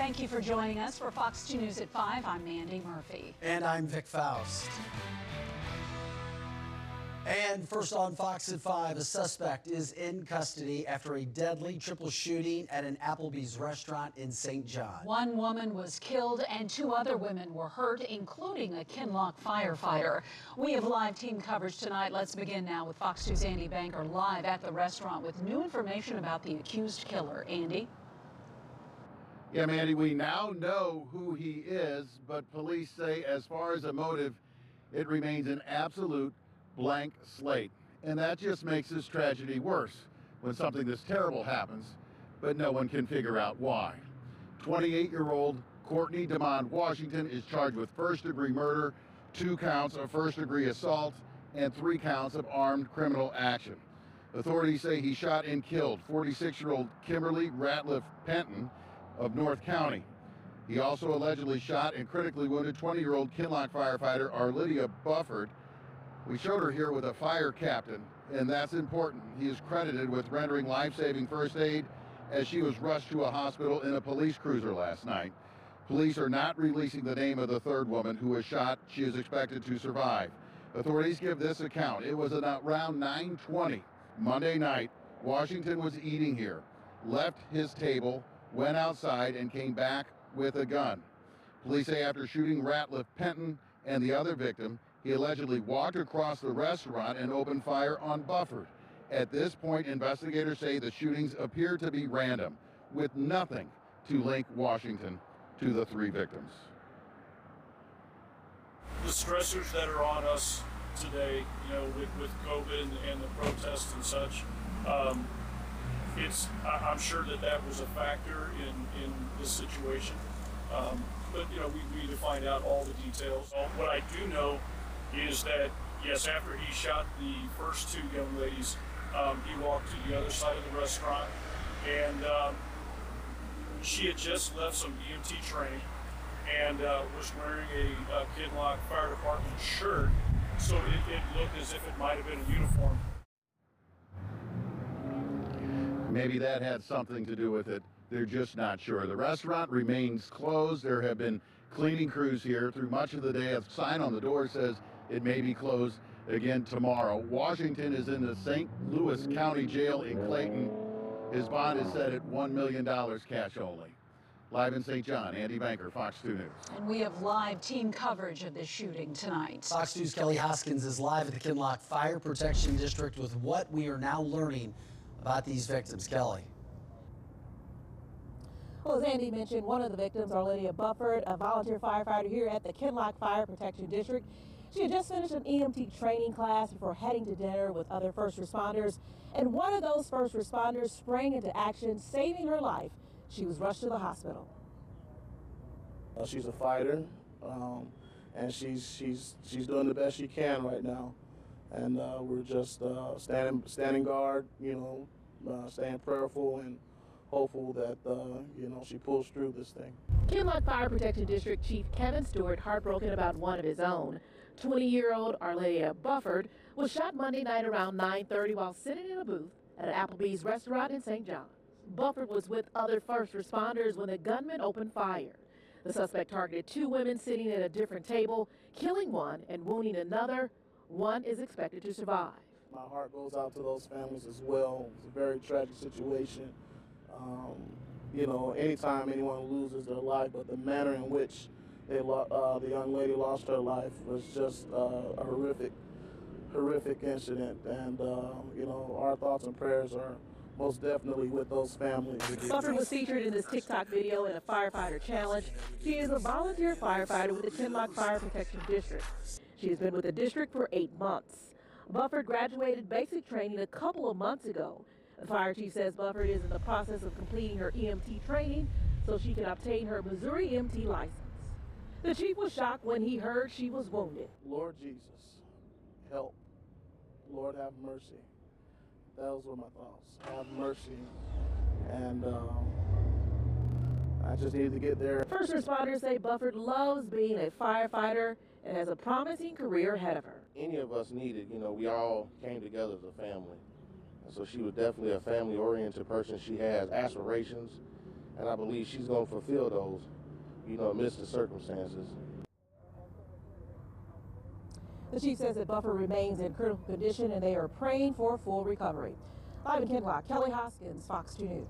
Thank you for joining us for Fox 2 News at 5. I'm Mandy Murphy. And I'm Vic Faust. And first on Fox at 5, a suspect is in custody after a deadly triple shooting at an Applebee's restaurant in St. John. One woman was killed and 2 other women were hurt, including a Kinloch firefighter. We have live team coverage tonight. Let's begin now with Fox 2's Andy Banker live at the restaurant with new information about the accused killer. Andy? Yeah, Mandy, we now know who he is, but police say as far as a motive, it remains an absolute blank slate. And that just makes this tragedy worse when something this terrible happens, but no one can figure out why. 28-year-old Courtney DeMond Washington is charged with first-degree murder, 2 counts of first-degree assault, and 3 counts of armed criminal action. Authorities say he shot and killed 46-year-old Kimberly Ratliff Penton of North County. He also allegedly shot and critically wounded 20-year-old Kinloch firefighter Arlydia Bufford. We showed her here with a fire captain, and that's important. He is credited with rendering life-saving first aid as she was rushed to a hospital in a police cruiser last night. Police are not releasing the name of the 3rd woman who was shot. She is expected to survive. Authorities give this account. It was around 9:20 Monday night. Washington was eating here, left his table, went outside, and came back with a gun. Police say after shooting Ratliff Penton and the other victim, he allegedly walked across the restaurant and opened fire on Bufford. At this point, investigators say the shootings appear to be random, with nothing to link Washington to the 3 victims. The stressors that are on us today, with COVID and the protests and such, I'm sure that was a factor in this situation. But we need to find out all the details. What I do know is that, yes, after he shot the first 2 young ladies, he walked to the other side of the restaurant, and she had just left some EMT training and was wearing a Kinloch Fire Department shirt, so it looked as if it might have been a uniform. Maybe that had something to do with it. They're just not sure. The restaurant remains closed. There have been cleaning crews here through much of the day. A sign on the door says it may be closed again tomorrow. Washington is in the St. Louis County Jail in Clayton. His bond is set at $1 million cash only. Live in St. John, Andy Banker, Fox 2 News. And we have live team coverage of this shooting tonight. Fox 2's Kelley Hoskins is live at the Kinloch Fire Protection District with what we are now learning about these victims. Kelley. Well, as Andy mentioned, one of the victims, Arlydia Bufford, a volunteer firefighter here at the Kinloch Fire Protection District. She had just finished an EMT training class before heading to dinner with other first responders, and one of those first responders sprang into action, saving her life. She was rushed to the hospital. She's a fighter, and she's doing the best she can right now, and we're just standing guard, staying prayerful and hopeful that she pulls through this thing. Kinloch Fire Protection District Chief Kevin Stewart heartbroken about one of his own. 20-year-old Arlydia Bufford was shot Monday night around 9:30 while sitting in a booth at an Applebee's restaurant in St. John. Bufford was with other first responders when the gunman opened fire. The suspect targeted 2 women sitting at a different table, killing one and wounding another. One is expected to survive. My heart goes out to those families as well. It's a very tragic situation. Anytime anyone loses their life, but the manner in which the young lady lost her life was just a horrific incident. And, our thoughts and prayers are most definitely with those families. Bufford was featured in this TikTok video in a firefighter challenge. She is a volunteer firefighter with the Kinloch Fire Protection District. She has been with the district for 8 months. Bufford graduated basic training a couple of months ago. The fire chief says Bufford is in the process of completing her EMT training so she can obtain her Missouri EMT license. The chief was shocked when he heard she was wounded. Lord Jesus, help. Lord, have mercy. Those were my thoughts. Have mercy. And I just needed to get there. First responders say Bufford loves being a firefighter and has a promising career ahead of her. Any of us needed, we all came together as a family. And so she was definitely a family-oriented person. She has aspirations, and I believe she's going to fulfill those, you know, amidst the circumstances. The chief says that Buffer remains in critical condition and they are praying for full recovery. Live in Kinloch, Kelley Hoskins, Fox 2 News.